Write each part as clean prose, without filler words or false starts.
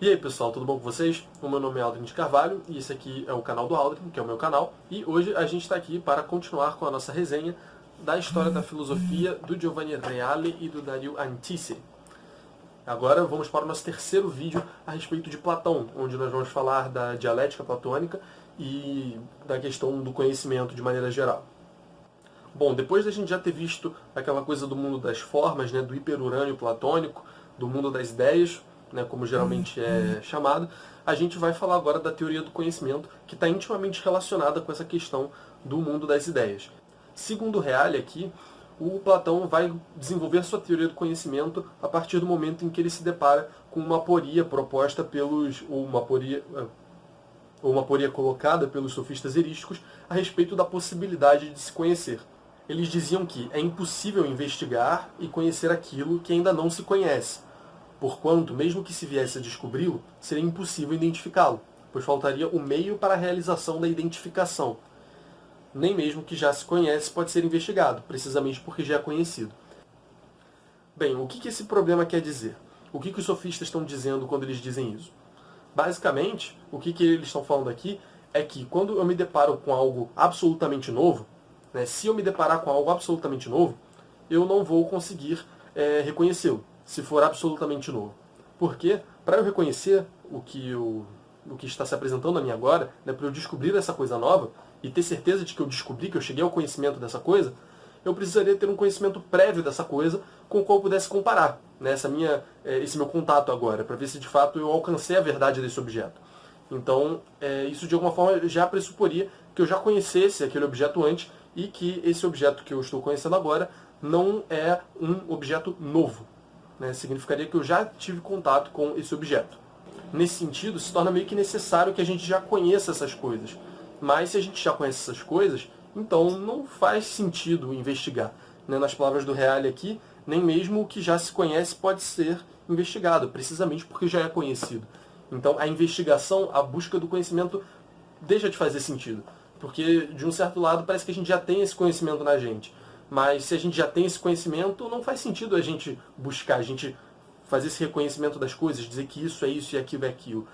E aí pessoal, tudo bom com vocês? O meu nome é Aldrin de Carvalho e esse aqui é o canal do Aldrin, que é o meu canal. E hoje a gente está aqui para continuar com a nossa resenha da história da filosofia do Giovanni Reale e do Dario Antici. Agora vamos para o nosso terceiro vídeo a respeito de Platão, onde nós vamos falar da dialética platônica e da questão do conhecimento de maneira geral. Bom, depois da gente já ter visto aquela coisa do mundo das formas, né, do hiperurânio platônico, do mundo das ideias, né, como geralmente é chamado, a gente vai falar agora da teoria do conhecimento, que está intimamente relacionada com essa questão do mundo das ideias. Segundo Reale aqui, o Platão vai desenvolver sua teoria do conhecimento a partir do momento em que ele se depara com uma aporia proposta pelos, ou uma aporia colocada pelos sofistas erísticos a respeito da possibilidade de se conhecer. Eles diziam que é impossível investigar e conhecer aquilo que ainda não se conhece, porquanto, mesmo que se viesse a descobri-lo, seria impossível identificá-lo, pois faltaria o meio para a realização da identificação. Nem mesmo que já se conhece pode ser investigado, precisamente porque já é conhecido. Bem, o que esse problema quer dizer? O que os sofistas estão dizendo quando eles dizem isso? Basicamente, o que eles estão falando aqui é que quando eu me deparo com algo absolutamente novo, né, se eu me deparar com algo absolutamente novo, eu não vou conseguir reconhecê-lo, se for absolutamente novo. Porque, para eu reconhecer o que está se apresentando a mim agora, né, para eu descobrir essa coisa nova, e ter certeza de que eu descobri, que eu cheguei ao conhecimento dessa coisa, eu precisaria ter um conhecimento prévio dessa coisa com o qual eu pudesse comparar, né, esse meu contato agora, para ver se de fato eu alcancei a verdade desse objeto. Então, isso de alguma forma já pressuporia que eu já conhecesse aquele objeto antes e que esse objeto que eu estou conhecendo agora não é um objeto novo. Né? Significaria que eu já tive contato com esse objeto. Nesse sentido, se torna meio que necessário que a gente já conheça essas coisas. Mas se a gente já conhece essas coisas, então não faz sentido investigar. Né? Nas palavras do Reale aqui, nem mesmo o que já se conhece pode ser investigado, precisamente porque já é conhecido. Então a investigação, a busca do conhecimento, deixa de fazer sentido. Porque, de um certo lado, parece que a gente já tem esse conhecimento na gente. Mas se a gente já tem esse conhecimento, não faz sentido a gente buscar, a gente fazer esse reconhecimento das coisas, dizer que isso é isso e aquilo é aquilo.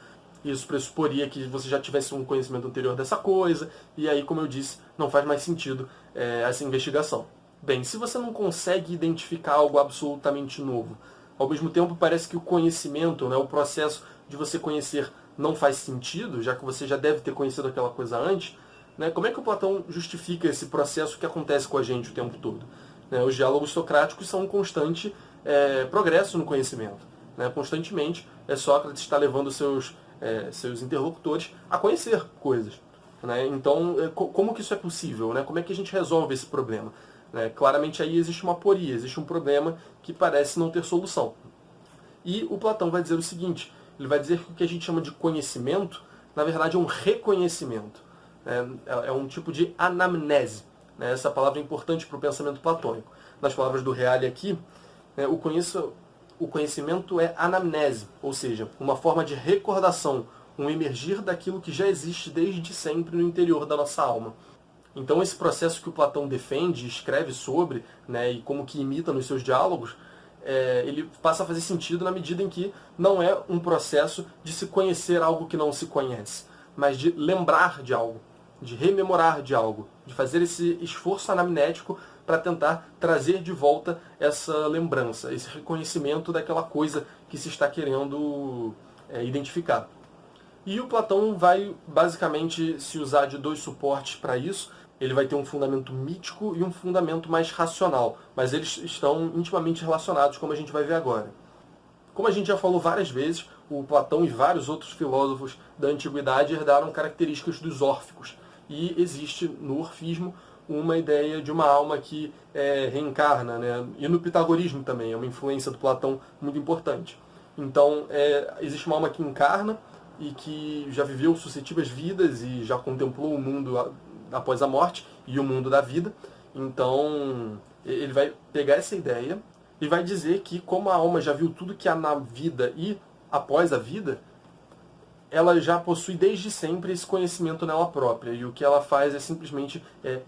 Isso pressuporia que você já tivesse um conhecimento anterior dessa coisa, e aí, como eu disse, não faz mais sentido essa investigação. Bem, se você não consegue identificar algo absolutamente novo, ao mesmo tempo parece que o conhecimento, né, o processo de você conhecer não faz sentido, já que você já deve ter conhecido aquela coisa antes, né, como é que o Platão justifica esse processo que acontece com a gente o tempo todo? Né, os diálogos socráticos são um constante progresso no conhecimento. Né, constantemente, Sócrates está levando seus interlocutores a conhecer coisas. Né? Então, como que isso é possível? Né? Como é que a gente resolve esse problema? Né? Claramente aí existe uma aporia, existe um problema que parece não ter solução. E o Platão vai dizer o seguinte, ele vai dizer que o que a gente chama de conhecimento, na verdade é um reconhecimento. É um tipo de anamnese. Né? Essa palavra é importante para o pensamento platônico. Nas palavras do Reale aqui, o conhecimento é anamnese, ou seja, uma forma de recordação, um emergir daquilo que já existe desde sempre no interior da nossa alma. Então esse processo que o Platão defende, escreve sobre, né, e como que imita nos seus diálogos, ele passa a fazer sentido na medida em que não é um processo de se conhecer algo que não se conhece, mas de lembrar de algo, de rememorar de algo, de fazer esse esforço anamnético para tentar trazer de volta essa lembrança, esse reconhecimento daquela coisa que se está querendo identificar. E o Platão vai basicamente se usar de dois suportes para isso. Ele vai ter um fundamento mítico e um fundamento mais racional, mas eles estão intimamente relacionados, como a gente vai ver agora. Como a gente já falou várias vezes, o Platão e vários outros filósofos da antiguidade herdaram características dos órficos. E existe no orfismo uma ideia de uma alma que reencarna, né? E no pitagorismo também, é uma influência do Platão muito importante. Então, existe uma alma que encarna e que já viveu sucessivas vidas e já contemplou o mundo após a morte e o mundo da vida. Então, ele vai pegar essa ideia e vai dizer que, como a alma já viu tudo que há na vida e após a vida, ela já possui desde sempre esse conhecimento nela própria. E o que ela faz é simplesmente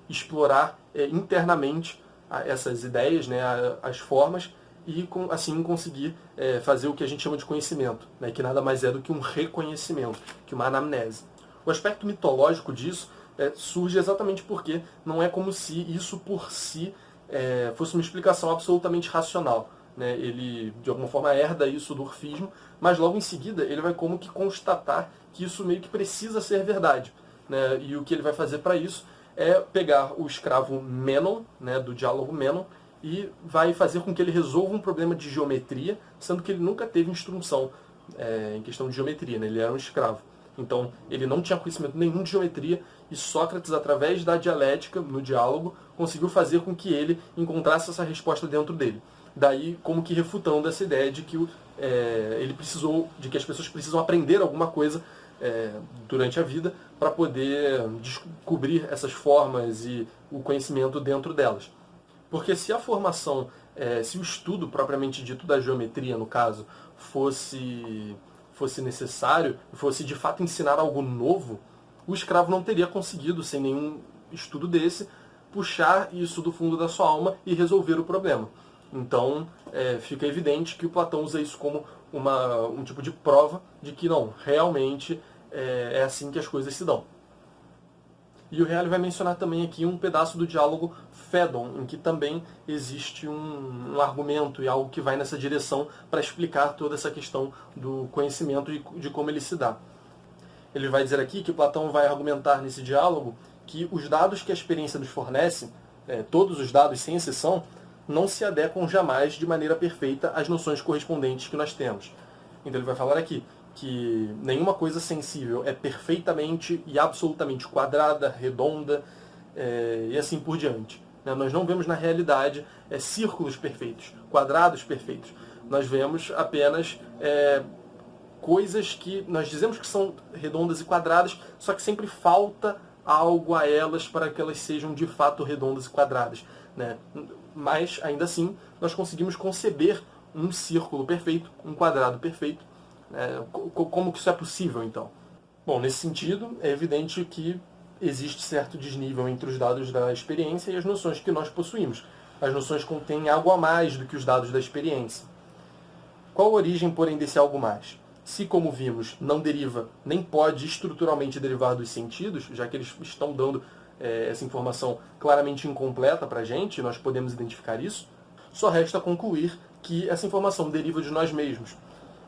explorar internamente essas ideias, né, as formas, e assim conseguir fazer o que a gente chama de conhecimento, né, que nada mais é do que um reconhecimento, que uma anamnese. O aspecto mitológico disso surge exatamente porque não é como se isso por si fosse uma explicação absolutamente racional. Né? Ele, de alguma forma, herda isso do orfismo, mas logo em seguida ele vai como que constatar que isso meio que precisa ser verdade. Né? E o que ele vai fazer para isso é pegar o escravo Menon, né, do diálogo Menon, e vai fazer com que ele resolva um problema de geometria, sendo que ele nunca teve instrução em questão de geometria, né? Ele era um escravo. Então, ele não tinha conhecimento nenhum de geometria, e Sócrates, através da dialética, no diálogo, conseguiu fazer com que ele encontrasse essa resposta dentro dele. Daí, como que refutando essa ideia de que de que as pessoas precisam aprender alguma coisa durante a vida para poder descobrir essas formas e o conhecimento dentro delas. Porque se a formação, se o estudo propriamente dito da geometria, no caso, fosse necessário, fosse de fato ensinar algo novo, o escravo não teria conseguido, sem nenhum estudo desse, puxar isso do fundo da sua alma e resolver o problema. Então, fica evidente que o Platão usa isso como um tipo de prova de que não, realmente é assim que as coisas se dão. E o Reale vai mencionar também aqui um pedaço do diálogo Fédon, em que também existe um argumento e algo que vai nessa direção para explicar toda essa questão do conhecimento e de como ele se dá. Ele vai dizer aqui que Platão vai argumentar nesse diálogo que os dados que a experiência nos fornece, todos os dados sem exceção, não se adequam jamais de maneira perfeita às noções correspondentes que nós temos. Então ele vai falar aqui que nenhuma coisa sensível é perfeitamente e absolutamente quadrada, redonda e assim por diante. Nós não vemos na realidade círculos perfeitos, quadrados perfeitos. Nós vemos apenas coisas que nós dizemos que são redondas e quadradas, só que sempre falta algo a elas para que elas sejam de fato redondas e quadradas. Né? Mas, ainda assim, nós conseguimos conceber um círculo perfeito, um quadrado perfeito. Como que isso é possível, então? Bom, nesse sentido, é evidente que existe certo desnível entre os dados da experiência e as noções que nós possuímos. As noções contêm algo a mais do que os dados da experiência. Qual a origem, porém, desse algo mais? Se, como vimos, não deriva, nem pode estruturalmente derivar dos sentidos, já que eles estão dando essa informação claramente incompleta para a gente, nós podemos identificar isso, só resta concluir que essa informação deriva de nós mesmos,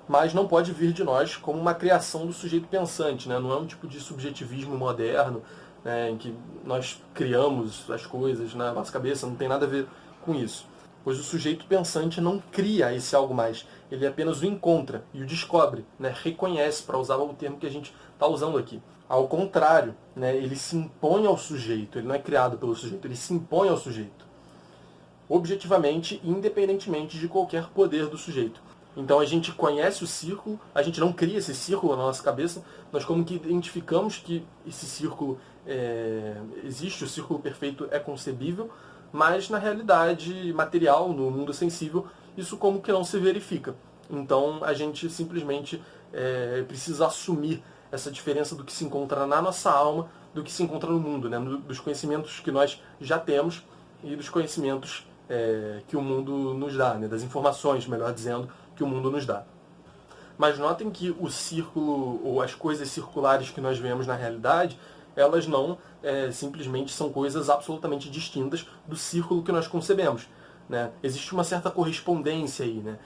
mas não pode vir de nós como uma criação do sujeito pensante, né? Não é um tipo de subjetivismo moderno, né, em que nós criamos as coisas na nossa cabeça, não tem nada a ver com isso. Pois o sujeito pensante não cria esse algo mais, ele apenas o encontra e o descobre, né, reconhece, para usar o termo que a gente está usando aqui. Ao contrário, né, ele se impõe ao sujeito, ele não é criado pelo sujeito, ele se impõe ao sujeito, objetivamente e independentemente de qualquer poder do sujeito. Então a gente conhece o círculo, a gente não cria esse círculo na nossa cabeça, nós como que identificamos que esse círculo existe, o círculo perfeito é concebível, mas na realidade material, no mundo sensível, isso como que não se verifica. Então a gente simplesmente precisa assumir essa diferença do que se encontra na nossa alma, do que se encontra no mundo, né? Dos conhecimentos que nós já temos e dos conhecimentos que o mundo nos dá, né? Das informações, melhor dizendo, que o mundo nos dá. Mas notem que o círculo, ou as coisas circulares que nós vemos na realidade, elas não simplesmente são coisas absolutamente distintas do círculo que nós concebemos. Né? Existe uma certa correspondência aí, né?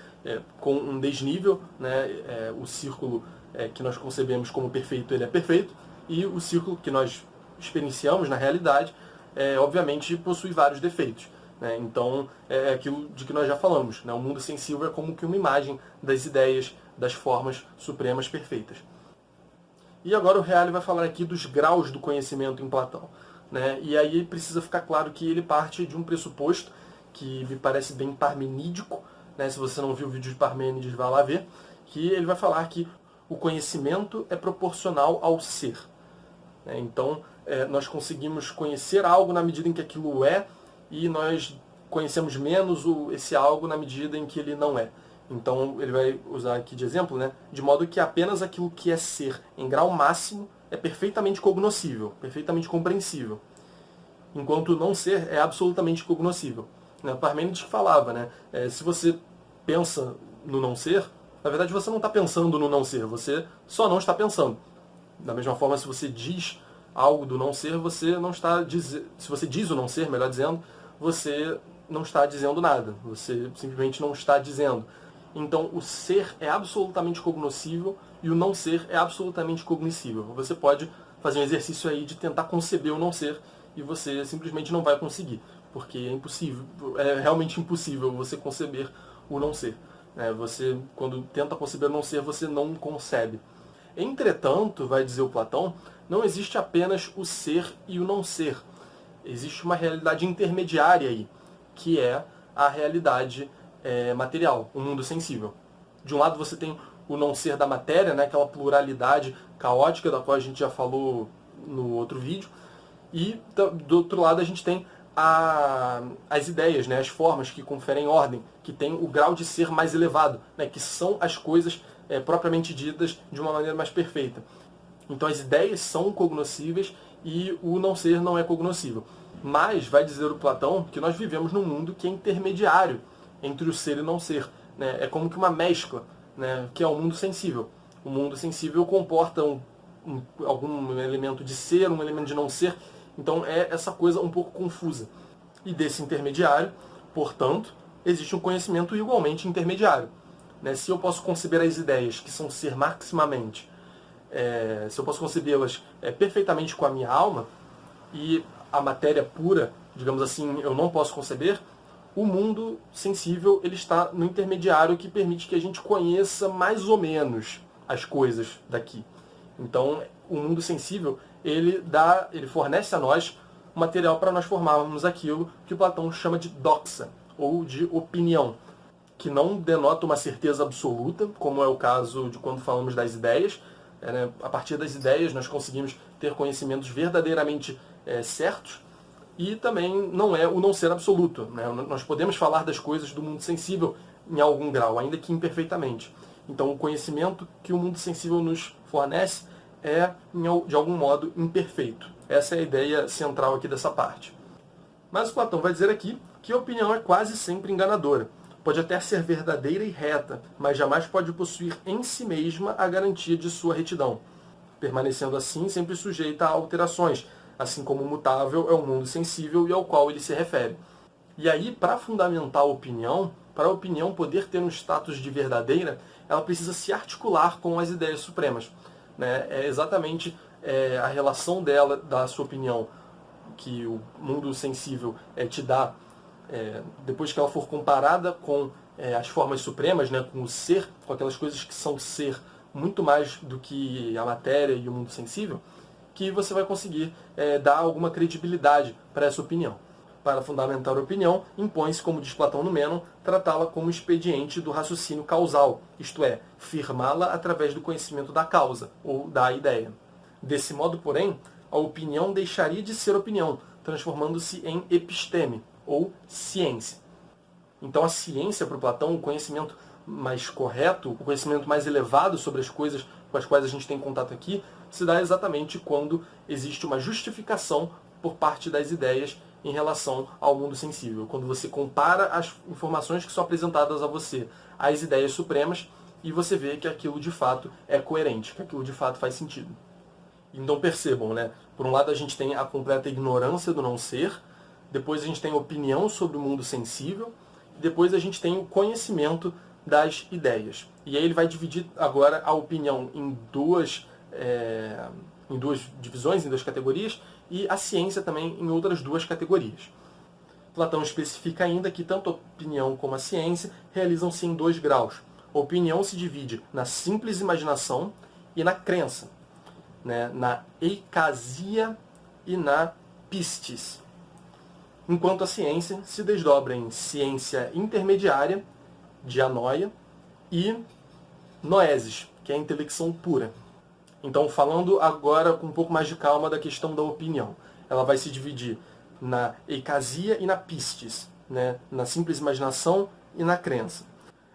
Com um desnível, né? O círculo que nós concebemos como perfeito, ele é perfeito, e o círculo que nós experienciamos na realidade, obviamente, possui vários defeitos. Né? Então, é aquilo de que nós já falamos. Né? O mundo sensível é como que uma imagem das ideias, das formas supremas perfeitas. E agora o Reale vai falar aqui dos graus do conhecimento em Platão. Né? E aí precisa ficar claro que ele parte de um pressuposto que me parece bem parmenídico. Né? Se você não viu o vídeo de Parmênides, vai lá ver. Que ele vai falar que o conhecimento é proporcional ao ser. Né? Então, nós conseguimos conhecer algo na medida em que aquilo é, e nós conhecemos menos esse algo na medida em que ele não é. Então ele vai usar aqui de exemplo, né? De modo que apenas aquilo que é ser em grau máximo é perfeitamente cognoscível, perfeitamente compreensível, enquanto o não ser é absolutamente cognoscível. Parmênides falava, né? Se você pensa no não ser, na verdade você não está pensando no não ser, você só não está pensando. Da mesma forma, se você diz algo do não ser, você não está dizendo. Se você diz o não ser, melhor dizendo, você não está dizendo nada. Você simplesmente não está dizendo. Então, o ser é absolutamente cognoscível e o não ser é absolutamente cognoscível. Você pode fazer um exercício aí de tentar conceber o não ser e você simplesmente não vai conseguir, porque é impossível, é realmente impossível você conceber o não ser. Você, quando tenta conceber o não ser, você não concebe. Entretanto, vai dizer o Platão, não existe apenas o ser e o não ser. Existe uma realidade intermediária aí, que é a realidade material, o mundo sensível. De um lado você tem o não ser da matéria, né, aquela pluralidade caótica da qual a gente já falou no outro vídeo, e do outro lado a gente tem as ideias, né, as formas que conferem ordem, que tem o grau de ser mais elevado, né, que são as coisas propriamente ditas de uma maneira mais perfeita. Então as ideias são cognoscíveis e o não ser não é cognoscível. Mas vai dizer o Platão que nós vivemos num mundo que é intermediário entre o ser e o não ser. Né? É como que uma mescla, né, que é o mundo sensível. O mundo sensível comporta algum elemento de ser, um elemento de não ser. Então é essa coisa um pouco confusa. E desse intermediário, portanto, existe um conhecimento igualmente intermediário. Né? Se eu posso conceber as ideias que são ser maximamente, se eu posso concebê-las perfeitamente com a minha alma, e a matéria pura, digamos assim, eu não posso conceber, o mundo sensível ele está no intermediário que permite que a gente conheça mais ou menos as coisas daqui. Então, o mundo sensível ele fornece a nós o material para nós formarmos aquilo que o Platão chama de doxa, ou de opinião, que não denota uma certeza absoluta, como é o caso de quando falamos das ideias. A partir das ideias nós conseguimos ter conhecimentos verdadeiramente certos, e também não é o não ser absoluto. Né? Nós podemos falar das coisas do mundo sensível em algum grau, ainda que imperfeitamente. Então o conhecimento que o mundo sensível nos fornece é, de algum modo, imperfeito. Essa é a ideia central aqui dessa parte. Mas o Platão vai dizer aqui que a opinião é quase sempre enganadora. Pode até ser verdadeira e reta, mas jamais pode possuir em si mesma a garantia de sua retidão, permanecendo assim sempre sujeita a alterações, assim como mutável é o mundo sensível e ao qual ele se refere. E aí, para fundamentar a opinião, para a opinião poder ter um status de verdadeira, ela precisa se articular com as ideias supremas. Né? É exatamente a relação dela, da sua opinião, que o mundo sensível te dá, depois que ela for comparada com as formas supremas, né, com o ser, com aquelas coisas que são ser muito mais do que a matéria e o mundo sensível, que você vai conseguir dar alguma credibilidade para essa opinião. Para fundamentar a opinião, impõe-se, como diz Platão no Mênon, tratá-la como expediente do raciocínio causal, isto é, firmá-la através do conhecimento da causa, ou da ideia. Desse modo, porém, a opinião deixaria de ser opinião, transformando-se em episteme, ou ciência. Então a ciência para o Platão, o conhecimento mais correto, o conhecimento mais elevado sobre as coisas com as quais a gente tem contato aqui, se dá exatamente quando existe uma justificação por parte das ideias em relação ao mundo sensível. Quando você compara as informações que são apresentadas a você às ideias supremas e você vê que aquilo de fato é coerente, que aquilo de fato faz sentido. Então percebam, né? Por um lado a gente tem a completa ignorância do não ser, depois a gente tem a opinião sobre o mundo sensível, e depois a gente tem o conhecimento das ideias. E aí ele vai dividir agora a opinião em duas divisões, em duas categorias, e a ciência também em outras duas categorias. Platão especifica ainda que tanto a opinião como a ciência realizam-se em 2 graus. A opinião se divide na simples imaginação e na crença, né? Na eikasia e na pistis. Enquanto a ciência se desdobra em ciência intermediária, dianoia, e noesis, que é a intelecção pura. Então, falando agora com um pouco mais de calma da questão da opinião. Ela vai se dividir na eikasia e na pistis, né? Na simples imaginação e na crença.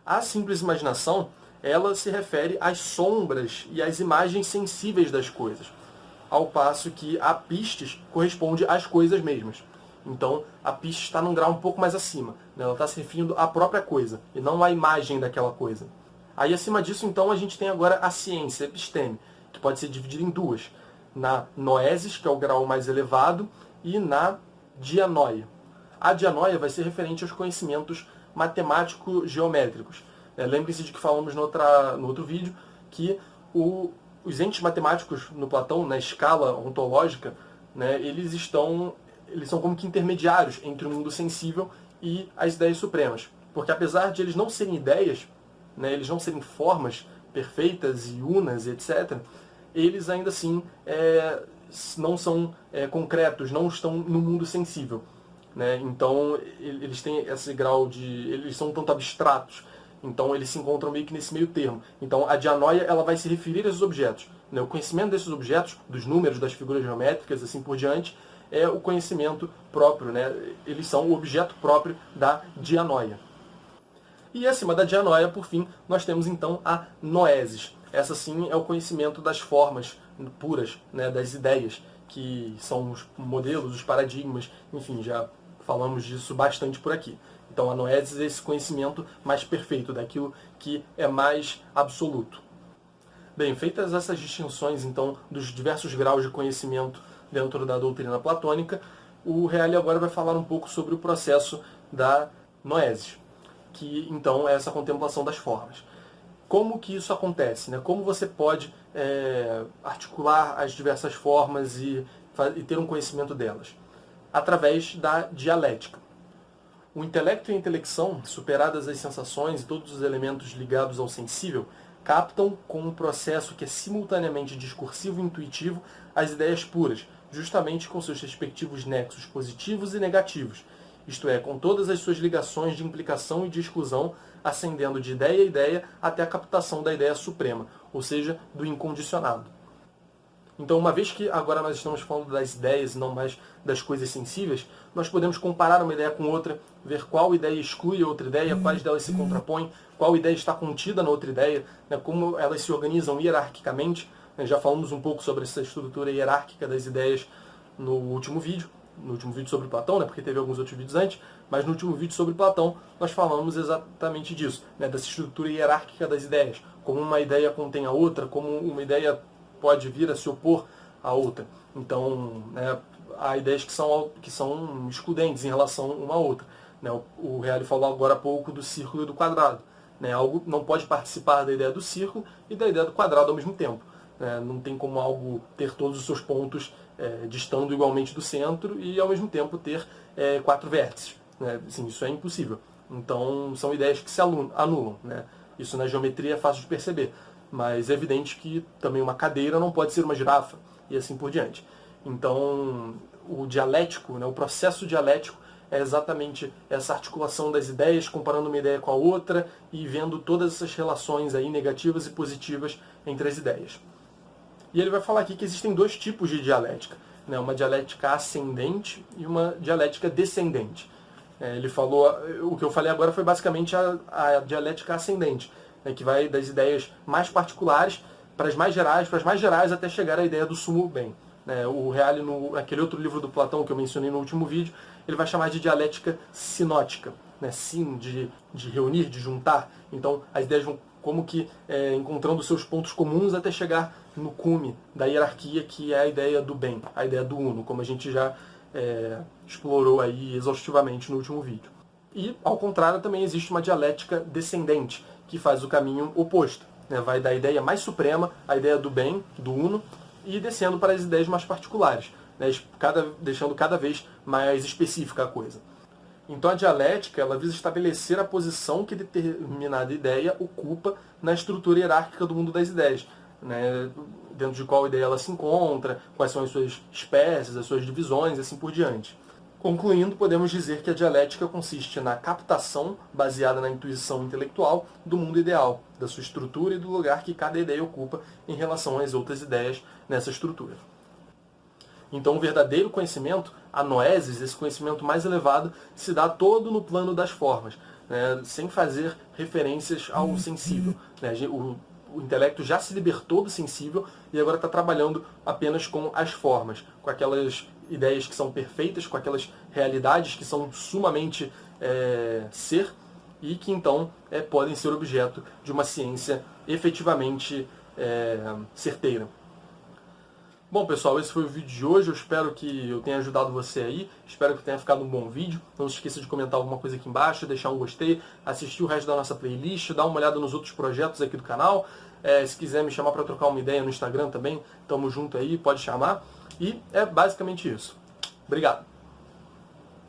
A simples imaginação, ela se refere às sombras e às imagens sensíveis das coisas, ao passo que a pistis corresponde às coisas mesmas. Então, a pista está num grau um pouco mais acima, né? Ela está se referindo à própria coisa, e não à imagem daquela coisa. Aí, acima disso, então, a gente tem agora a ciência, a episteme, que pode ser dividida em duas. Na noesis, que é o grau mais elevado, e na dianoia. A dianoia vai ser referente aos conhecimentos matemático-geométricos. Lembre-se de que falamos no outro vídeo que os entes matemáticos no Platão, na escala ontológica, né, eles são como que intermediários entre o mundo sensível e as ideias supremas. Porque apesar de eles não serem ideias, né, eles não serem formas perfeitas e unas, etc., eles ainda assim não são concretos, não estão no mundo sensível. Né? Então, eles têm esse grau de... eles são tanto abstratos. Então, eles se encontram meio que nesse meio termo. Então, a dianoia ela vai se referir a esses objetos. Né? O conhecimento desses objetos, dos números, das figuras geométricas, assim por diante, é o conhecimento próprio. Né? Eles são o objeto próprio da dianoia. E acima da dianoia, por fim, nós temos então a noesis. Essa sim é o conhecimento das formas puras, né? Das ideias, que são os modelos, os paradigmas, enfim, já falamos disso bastante por aqui. Então a noesis é esse conhecimento mais perfeito, daquilo que é mais absoluto. Bem, feitas essas distinções então dos diversos graus de conhecimento dentro da doutrina platônica, o Reale agora vai falar um pouco sobre o processo da noesis, que então é essa contemplação das formas. Como que isso acontece? Né? Como você pode articular as diversas formas e ter um conhecimento delas? Através da dialética. O intelecto e a intelecção, superadas as sensações e todos os elementos ligados ao sensível, captam com um processo que é simultaneamente discursivo e intuitivo as ideias puras, justamente com seus respectivos nexos positivos e negativos, isto é, com todas as suas ligações de implicação e de exclusão, ascendendo de ideia a ideia até a captação da ideia suprema, ou seja, do incondicionado. Então, uma vez que agora nós estamos falando das ideias e não mais das coisas sensíveis, nós podemos comparar uma ideia com outra, ver qual ideia exclui a outra ideia, quais delas se contrapõem, qual ideia está contida na outra ideia, né, como elas se organizam hierarquicamente. Já falamos um pouco sobre essa estrutura hierárquica das ideias no último vídeo sobre Platão, né, porque teve alguns outros vídeos antes, mas no último vídeo sobre Platão nós falamos exatamente disso, né, dessa estrutura hierárquica das ideias, como uma ideia contém a outra, como uma ideia pode vir a se opor à outra. Então, né, há ideias que são excludentes em relação uma à outra. Né? O Reale falou agora há pouco do círculo e do quadrado. Né? Algo não pode participar da ideia do círculo e da ideia do quadrado ao mesmo tempo. Né? Não tem como algo ter todos os seus pontos distando igualmente do centro e ao mesmo tempo ter 4 vértices. Né? Assim, isso é impossível. Então, são ideias que se anulam. Né? Isso na geometria é fácil de perceber. Mas é evidente que também uma cadeira não pode ser uma girafa, e assim por diante. Então, o dialético, né, o processo dialético, é exatamente essa articulação das ideias, comparando uma ideia com a outra e vendo todas essas relações aí negativas e positivas entre as ideias. E ele vai falar aqui que existem 2 tipos de dialética, né, uma dialética ascendente e uma dialética descendente. Ele falou, o que eu falei agora foi basicamente a dialética ascendente, que vai das ideias mais particulares para as mais gerais até chegar à ideia do sumo bem. O Reale, naquele outro livro do Platão que eu mencionei no último vídeo, ele vai chamar de dialética sinótica. Sim, de reunir, de juntar. Então, as ideias vão como que encontrando seus pontos comuns até chegar no cume da hierarquia, que é a ideia do bem, a ideia do uno, como a gente já explorou aí exaustivamente no último vídeo. E, ao contrário, também existe uma dialética descendente, que faz o caminho oposto. Vai da ideia mais suprema, a ideia do bem, do uno, e descendo para as ideias mais particulares, deixando cada vez mais específica a coisa. Então a dialética ela visa estabelecer a posição que determinada ideia ocupa na estrutura hierárquica do mundo das ideias, dentro de qual ideia ela se encontra, quais são as suas espécies, as suas divisões, e assim por diante. Concluindo, podemos dizer que a dialética consiste na captação, baseada na intuição intelectual, do mundo ideal, da sua estrutura e do lugar que cada ideia ocupa em relação às outras ideias nessa estrutura. Então, o verdadeiro conhecimento, a noesis, esse conhecimento mais elevado, se dá todo no plano das formas, sem fazer referências ao sensível. o intelecto já se libertou do sensível e agora está trabalhando apenas com as formas, com aquelas ideias que são perfeitas, com aquelas realidades que são sumamente ser e que então podem ser objeto de uma ciência efetivamente certeira. Bom, pessoal, esse foi o vídeo de hoje. Eu espero que eu tenha ajudado você aí. Espero que tenha ficado um bom vídeo. Não se esqueça de comentar alguma coisa aqui embaixo, deixar um gostei, assistir o resto da nossa playlist, dar uma olhada nos outros projetos aqui do canal. Se quiser me chamar para trocar uma ideia no Instagram também, tamo junto aí, pode chamar. E é basicamente isso. Obrigado.